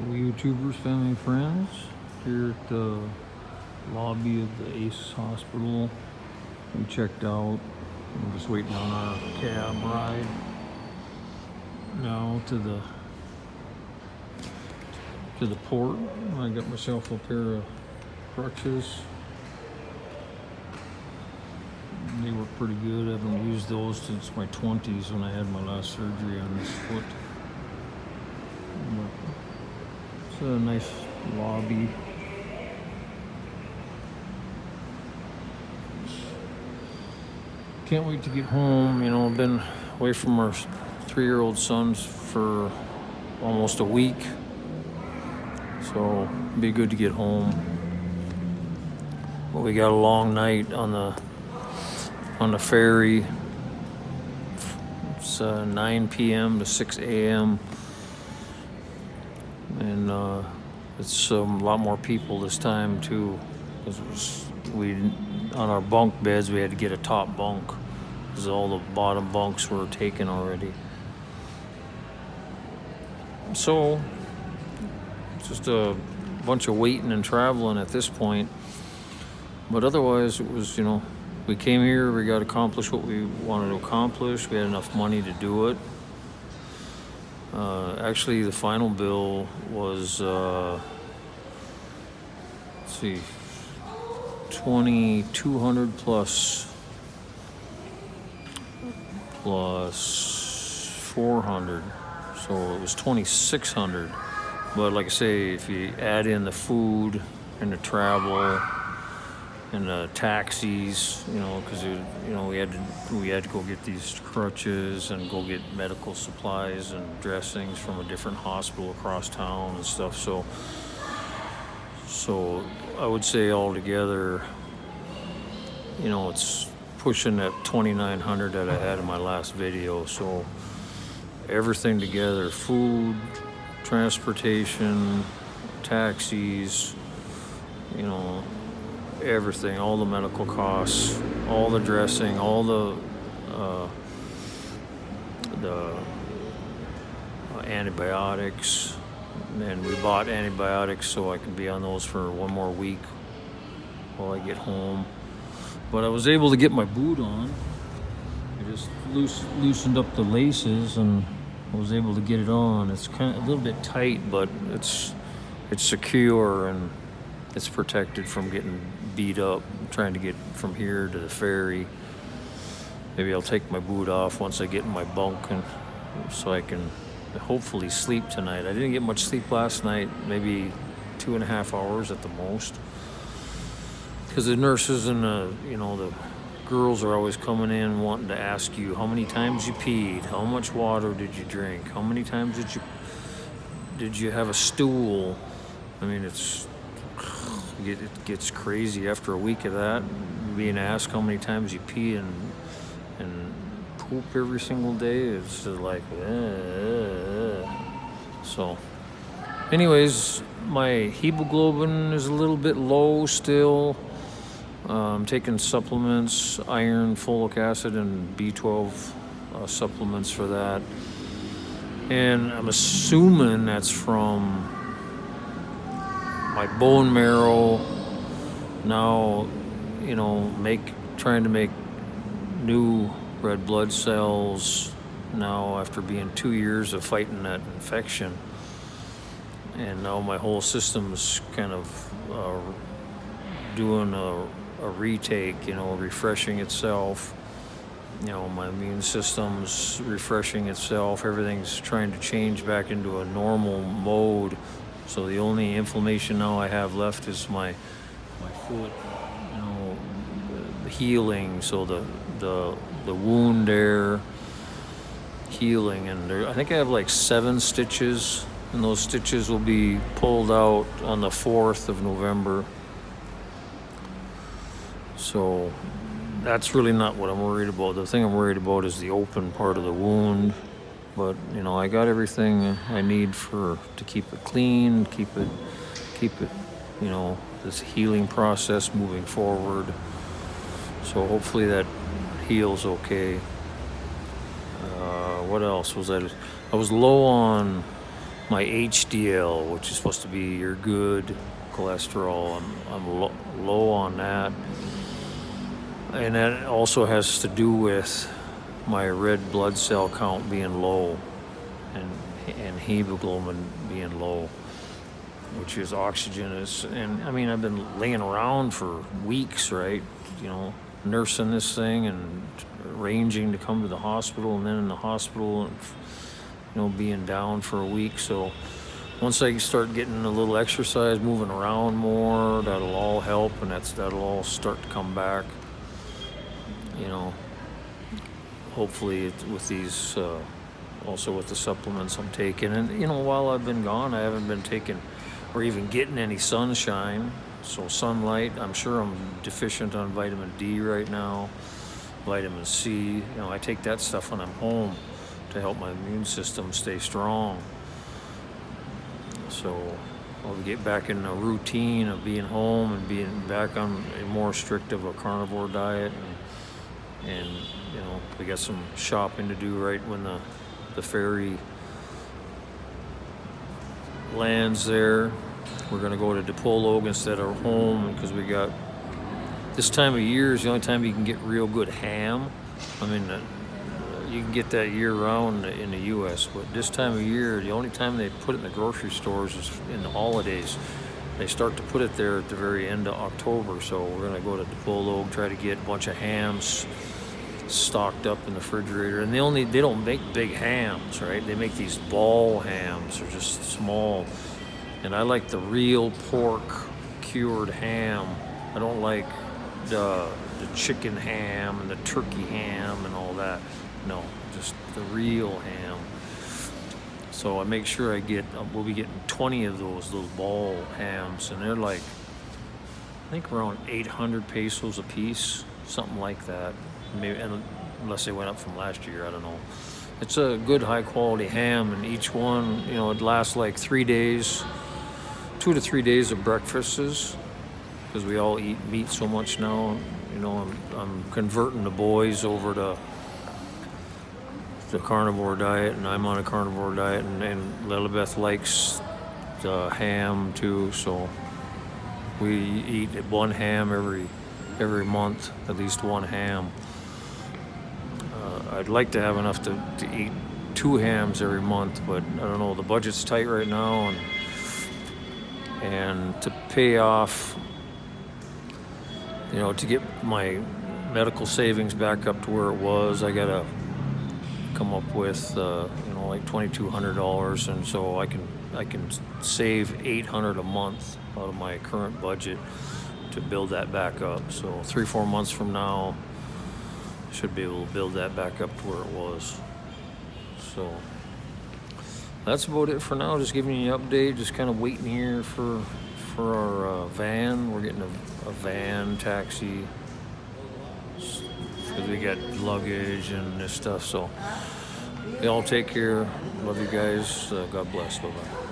YouTubers, family, and friends, here at the lobby of the ACE Hospital. We checked out. We're just waiting on our cab ride now to the port. I got myself a pair of crutches. They were pretty good. I haven't used those since my 20s when I had my last surgery on this foot. But it's a nice lobby. Can't wait to get home. You know, I've been away from our 3-year-old sons for almost a week. So it'd be good to get home. But we got a long night on the ferry. It's 9 p.m. to 6 a.m. And it's a lot more people this time too. On our bunk beds we had to get a top bunk because all the bottom bunks were taken already. So it's just a bunch of waiting and traveling at this point. But otherwise it was, we came here, we got to accomplish what we wanted to accomplish. We had enough money to do it. Actually, the final bill was, $2,200 plus $400, so it was $2,600. But like I say, if you add in the food and the travel and the taxis, because we had to go get these crutches and go get medical supplies and dressings from a different hospital across town and stuff. So I would say altogether, it's pushing that $2,900 that I had in my last video. So everything together: food, transportation, taxis, everything, all the medical costs, all the dressing, all the antibiotics. And we bought antibiotics so I can be on those for one more week while I get home. But I was able to get my boot on. I just loosened up the laces and I was able to get it on. It's kind of a little bit tight, but it's secure and it's protected from getting beat up trying to get from here to the ferry. Maybe I'll take my boot off once I get in my bunk, and so I can hopefully sleep tonight. I didn't get much sleep last night, maybe 2.5 hours at the most, because the nurses and the girls are always coming in wanting to ask you how many times you peed, how much water did you drink, how many times did you have a stool. I mean, it gets crazy after a week of that, being asked how many times you pee and poop every single day. It's just like, So anyways, my hemoglobin is a little bit low still. I'm taking supplements, iron, folic acid, and B12 supplements for that. And I'm assuming that's from my bone marrow now, trying to make new red blood cells now after being 2 years of fighting that infection. And now my whole system's kind of doing a retake, refreshing itself. My immune system's refreshing itself. Everything's trying to change back into a normal mode. So the only inflammation now I have left is my foot, healing. So the wound there healing, and I think I have like 7 stitches, and those stitches will be pulled out on the 4th of November. So that's really not what I'm worried about. The thing I'm worried about is the open part of the wound. But I got everything I need to keep it clean, keep it, this healing process moving forward. So hopefully that heals okay. What else was that? I was low on my HDL, which is supposed to be your good cholesterol. I'm low on that. And that also has to do with my red blood cell count being low and hemoglobin being low, which is oxygen is. And I mean, I've been laying around for weeks, right? You know, nursing this thing and arranging to come to the hospital, and then in the hospital, and, you know, being down for a week. So once I start getting a little exercise, moving around more, that'll all help, and that'll all start to come back. You know, hopefully with these, also with the supplements I'm taking. And, you know, while I've been gone, I haven't been taking or even getting any sunshine. So sunlight, I'm sure I'm deficient on vitamin D right now, vitamin C. You know, I take that stuff when I'm home to help my immune system stay strong. So I'll get back in a routine of being home and being back on a more strict of a carnivore diet. And you know, we got some shopping to do right when the ferry lands there. We're going to go to Dipolog instead of home, because we got, this time of year is the only time you can get real good ham. I mean, you can get that year round in the U.S., but this time of year, the only time they put it in the grocery stores is in the holidays. They start to put it there at the very end of October. So we're going to go to Dipolog, try to get a bunch of hams stocked up in the refrigerator. And they don't make big hams, right? They make these ball hams. They're just small. And I like the real pork cured ham. I don't like the chicken ham and the turkey ham and all that. No, just the real ham. So I make sure we'll be getting 20 of those little ball hams, and they're like, I think around 800 pesos a piece, something like that. Maybe, unless they went up from last year, I don't know. It's a good high quality ham, and each one, you know, it lasts like 3 days, 2 to 3 days of breakfasts, because we all eat meat so much now. You know, I'm converting the boys over to the carnivore diet, and I'm on a carnivore diet, and Lilibeth likes the ham too, so we eat one ham every month, at least one ham. I'd like to have enough to eat 2 hams every month, but I don't know, the budget's tight right now, and to pay off, you know, to get my medical savings back up to where it was, I gotta come up with you know, like $2,200, and so I can save $800 a month out of my current budget to build that back up. So 3-4 months from now, I should be able to build that back up to where it was. So that's about it for now. Just giving you an update. Just kind of waiting here for our van. We're getting a van taxi, because we got luggage and this stuff. So y'all take care. Love you guys. God bless. Bye-bye.